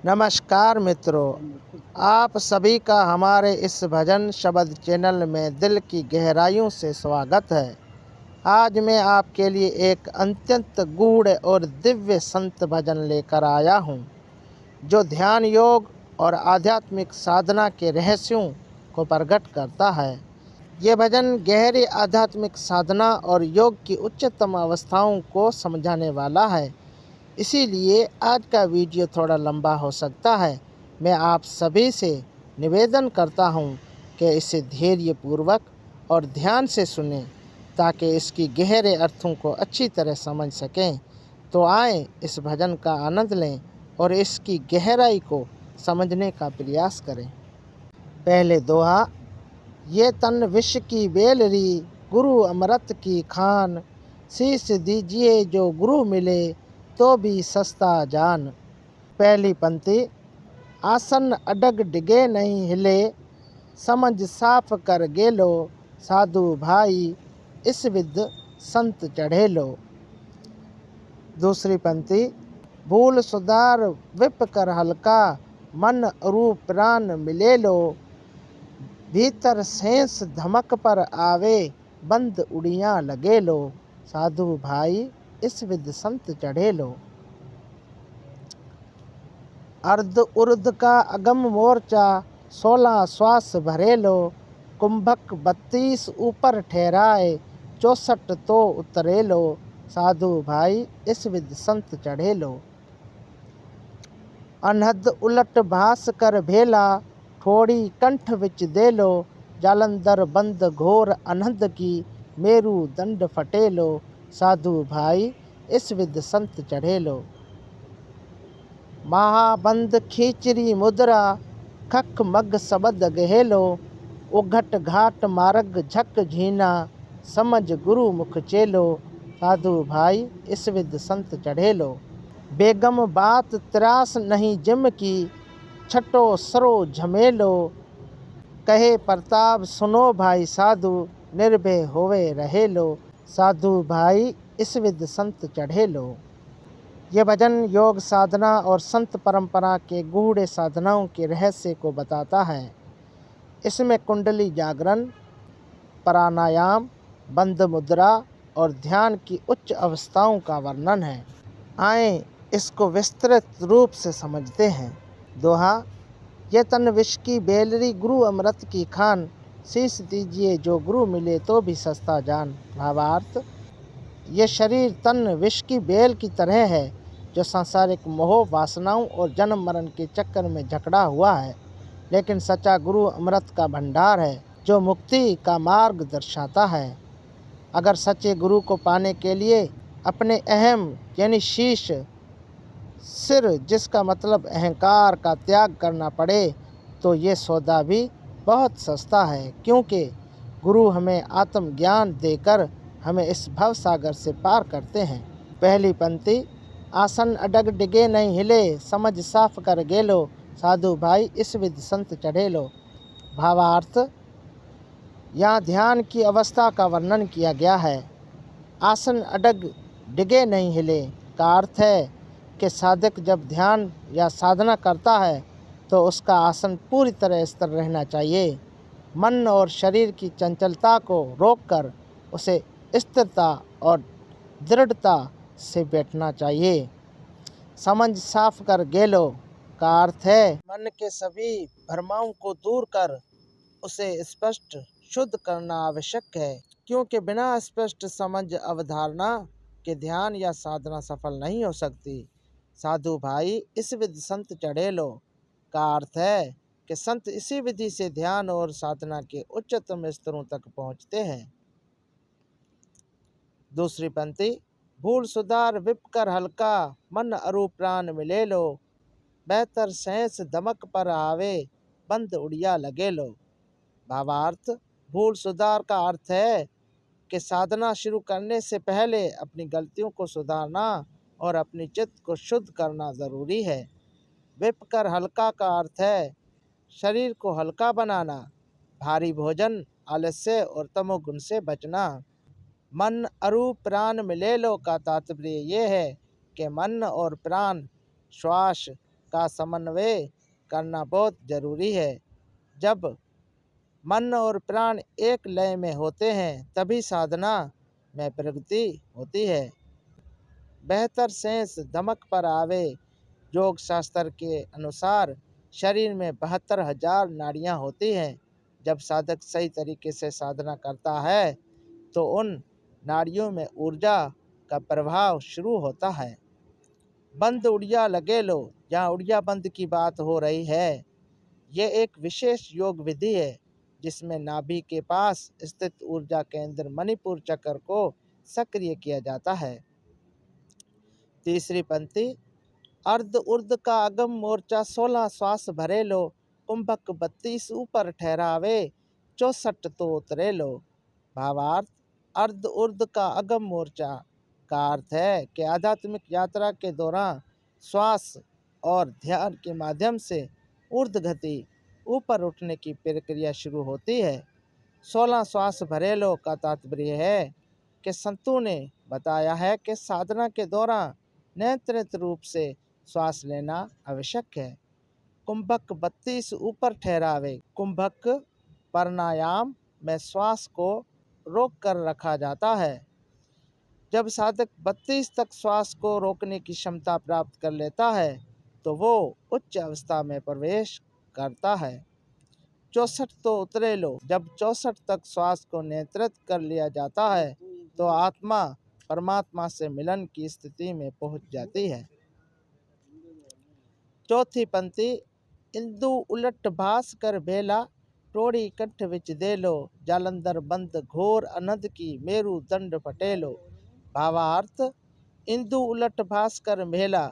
नमस्कार मित्रों, आप सभी का हमारे इस भजन शब्द चैनल में दिल की गहराइयों से स्वागत है। आज मैं आपके लिए एक अत्यंत गूढ़ और दिव्य संत भजन लेकर आया हूँ, जो ध्यान, योग और आध्यात्मिक साधना के रहस्यों को प्रकट करता है। ये भजन गहरी आध्यात्मिक साधना और योग की उच्चतम अवस्थाओं को समझाने वाला है। इसीलिए आज का वीडियो थोड़ा लंबा हो सकता है। मैं आप सभी से निवेदन करता हूँ कि इसे धैर्यपूर्वक और ध्यान से सुनें, ताकि इसकी गहरे अर्थों को अच्छी तरह समझ सकें। तो आए इस भजन का आनंद लें और इसकी गहराई को समझने का प्रयास करें। पहले दोहा। ये तन विष की बेलरी, गुरु अमृत की खान। शीश दीजिए जो गुरु मिले, तो भी सस्ता जान। पहली पंक्ति। आसन अडग डिगे नहीं हिले, समझ साफ कर गेलो। साधु भाई इस विद संत चढ़े लो। दूसरी पंक्ति। भूल सुधार विप कर हल्का, मन रूप प्राण मिले लो। भीतर सेंस धमक पर आवे, बंद उड़ियाँ लगे लो। साधु भाई इस विद संत चढ़े लो। अर्ध उर्ध का अगम मोर्चा, 16 श्वास भरे लो। कुंभक 32 ऊपर ठहराए, 64 तो उतरे लो। साधु भाई इस विद संत चढ़े लो। अनहद उलट भास कर भेला, ठोड़ी कंठ विच दे लो। जालंधर बंद घोर अनहद की, मेरू दंड फटे लो। साधु भाई इस विद संत चढ़े लो। महाबंद खींचरी मुद्रा, खख मग सबद गहेलो। उघट घाट मार्ग झक झीना, समझ गुरु मुख चेलो। साधु भाई इस विद संत चढ़े लो। बेगम बात त्रास नहीं जिम की, छठो सरो झमेलो। कहे प्रताप सुनो भाई साधु, निर्भय होवे रहे लो। साधु भाई इस विद संत चढ़े लो। यह भजन योग साधना और संत परंपरा के गूढ़ साधनाओं के रहस्य को बताता है। इसमें कुंडली जागरण, प्राणायाम, बंद मुद्रा और ध्यान की उच्च अवस्थाओं का वर्णन है। आए इसको विस्तृत रूप से समझते हैं। दोहा। ये तन विष की बेलरी, गुरु अमृत की खान। शीश दीजिए जो गुरु मिले, तो भी सस्ता जान। भावार्थ। ये शरीर तन विष की बेल की तरह है, जो सांसारिक मोह, वासनाओं और जन्म मरण के चक्कर में जकड़ा हुआ है। लेकिन सच्चा गुरु अमृत का भंडार है, जो मुक्ति का मार्ग दर्शाता है। अगर सच्चे गुरु को पाने के लिए अपने अहम यानी शीश, सिर जिसका मतलब अहंकार का त्याग करना पड़े, तो ये सौदा भी बहुत सस्ता है, क्योंकि गुरु हमें आत्मज्ञान देकर हमें इस भव सागर से पार करते हैं। पहली पंक्ति। आसन अडग डिगे नहीं हिले, समझ साफ कर गेलो। साधु भाई इस विद संत चढ़े लो। भावार्थ। यहाँ ध्यान की अवस्था का वर्णन किया गया है। आसन अडग डिगे नहीं हिले का अर्थ है कि साधक जब ध्यान या साधना करता है, तो उसका आसन पूरी तरह स्थिर रहना चाहिए। मन और शरीर की चंचलता को रोककर उसे स्थिरता और दृढ़ता से बैठना चाहिए। समझ साफ कर गेलो का अर्थ है मन के सभी भ्रमाओं को दूर कर उसे स्पष्ट शुद्ध करना आवश्यक है, क्योंकि बिना स्पष्ट समझ अवधारणा के ध्यान या साधना सफल नहीं हो सकती। साधु भाई इस विद संत चढ़े लो का अर्थ है कि संत इसी विधि से ध्यान और साधना के उच्चतम स्तरों तक पहुँचते हैं। दूसरी पंक्ति। भूल सुधार विप कर हल्का, मन अरु प्राण मिले लो। बेहतर सेंस दमक पर आवे, बंद उड़िया लगे लो। भावार्थ। भूल सुधार का अर्थ है कि साधना शुरू करने से पहले अपनी गलतियों को सुधारना और अपनी चित्त को शुद्ध करना ज़रूरी है। विप कर हल्का का अर्थ है शरीर को हल्का बनाना, भारी भोजन, आलस्य और तमोगुण से बचना। मन अरु प्राण मिले लो का तात्पर्य ये है कि मन और प्राण, श्वास, का समन्वय करना बहुत जरूरी है। जब मन और प्राण एक लय में होते हैं तभी साधना में प्रगति होती है। बेहतर सेंस धमक पर आवे। योग शास्त्र के अनुसार शरीर में 72,000 नाड़ियाँ होती हैं। जब साधक सही तरीके से साधना करता है तो उन नाड़ियों में ऊर्जा का प्रभाव शुरू होता है। बंद उड़िया लगे लो, जहाँ उड़िया बंद की बात हो रही है, ये एक विशेष योग विधि है जिसमें नाभि के पास स्थित ऊर्जा केंद्र मणिपुर चक्र को सक्रिय किया जाता है। तीसरी पंक्ति, अर्ध उर्ध का अगम मोर्चा 16 श्वास भरे लो, कुंभक 32 ऊपर ठहरावे, 64 तो उतरे लो। भावार्थ, अर्ध उर्ध का अगम मोर्चा का अर्थ है कि आध्यात्मिक यात्रा के दौरान श्वास और ध्यान के माध्यम से ऊर्ध गति ऊपर उठने की प्रक्रिया शुरू होती है। 16 श्वास भरे लो का तात्पर्य है कि संतों ने बताया है कि साधना के दौरान नियंत्रित रूप से श्वास लेना आवश्यक है। कुंभक 32 ऊपर ठहरावे। कुंभक प्राणायाम में श्वास को रोक कर रखा जाता है। जब साधक 32 तक श्वास को रोकने की क्षमता प्राप्त कर लेता है तो वो उच्च अवस्था में प्रवेश करता है। 64 तो उतरे लो। जब 64 तक श्वास को नियंत्रित कर लिया जाता है तो आत्मा परमात्मा से मिलन की स्थिति में पहुंच जाती है। चौथी पंक्ति, इंदु उलट भास कर बेला, टोड़ी कंठ विच दे लो, जालंधर बंद घोर अनंत की मेरु दंड पटेलो। भावार्थ, इंदु उलट भास कर मेला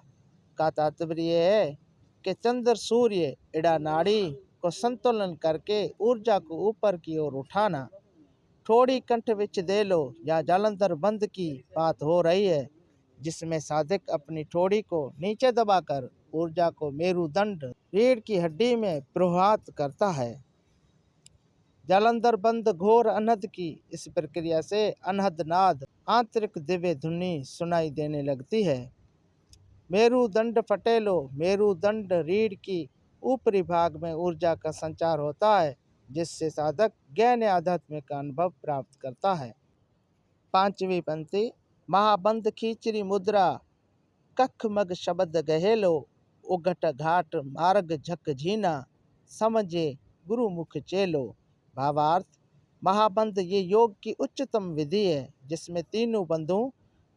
का तात्पर्य है कि चंद्र सूर्य इड़ा नाड़ी को संतुलन करके ऊर्जा को ऊपर की ओर उठाना। थोड़ी कंठ विच दे लो या जालंधर बंद की बात हो रही है जिसमें साधक अपनी ठोड़ी को नीचे दबाकर ऊर्जा को मेरुदंड रीढ़ की हड्डी में प्रवाहित करता है। जालंधर बंद घोर अनहद की इस प्रक्रिया से अनहद नाद आंतरिक दिव्य धुनी सुनाई देने लगती है। मेरुदंड फटेलो, मेरुदंड रीढ़ की ऊपरी भाग में ऊर्जा का संचार होता है जिससे साधक गहन आध्यात्मिक का अनुभव प्राप्त करता है। पांचवी पंक्ति, महाबंद खींचरी मुद्रा, कख मग शब्द गहेलो, उघट घाट मार्ग झक झीना, समझे गुरु मुख चेलो। भावार्थ, महाबंद ये योग की उच्चतम विधि है जिसमें तीनों बंधों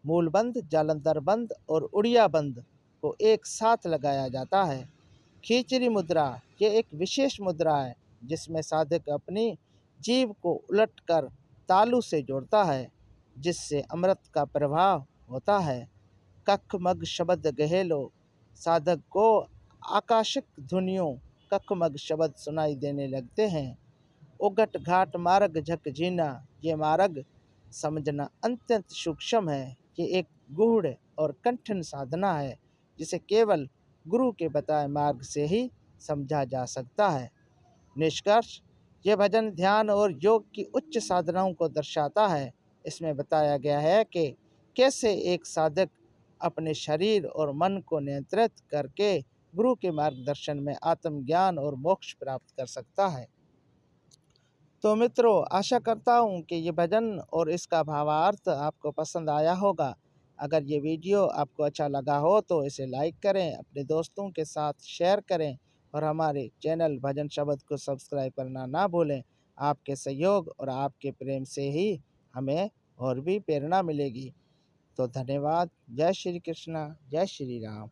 मूल बंद, जालंधर बंद और उड़िया बंद को एक साथ लगाया जाता है। खींचरी मुद्रा ये एक विशेष मुद्रा है जिसमें साधक अपनी जीव को उलटकर तालु से जोड़ता है जिससे अमृत का प्रभाव होता है। कख मग शब्द गहेलो, साधक को आकाशिक ध्वनियों कख मग शब्द सुनाई देने लगते हैं। उघट घाट मार्ग झक झीना, ये मार्ग समझना अत्यंत सूक्ष्म है। ये एक गूढ़ और कठिन साधना है जिसे केवल गुरु के बताए मार्ग से ही समझा जा सकता है। निष्कर्ष, यह भजन ध्यान और योग की उच्च साधनाओं को दर्शाता है। इसमें बताया गया है कि कैसे एक साधक अपने शरीर और मन को नियंत्रित करके गुरु के मार्गदर्शन में आत्मज्ञान और मोक्ष प्राप्त कर सकता है। तो मित्रों, आशा करता हूँ कि ये भजन और इसका भावार्थ आपको पसंद आया होगा। अगर ये वीडियो आपको अच्छा लगा हो तो इसे लाइक करें, अपने दोस्तों के साथ शेयर करें और हमारे चैनल भजन शब्द को सब्सक्राइब करना ना भूलें। आपके सहयोग और आपके प्रेम से ही हमें और भी प्रेरणा मिलेगी। तो धन्यवाद। जय श्री कृष्णा, जय श्री राम।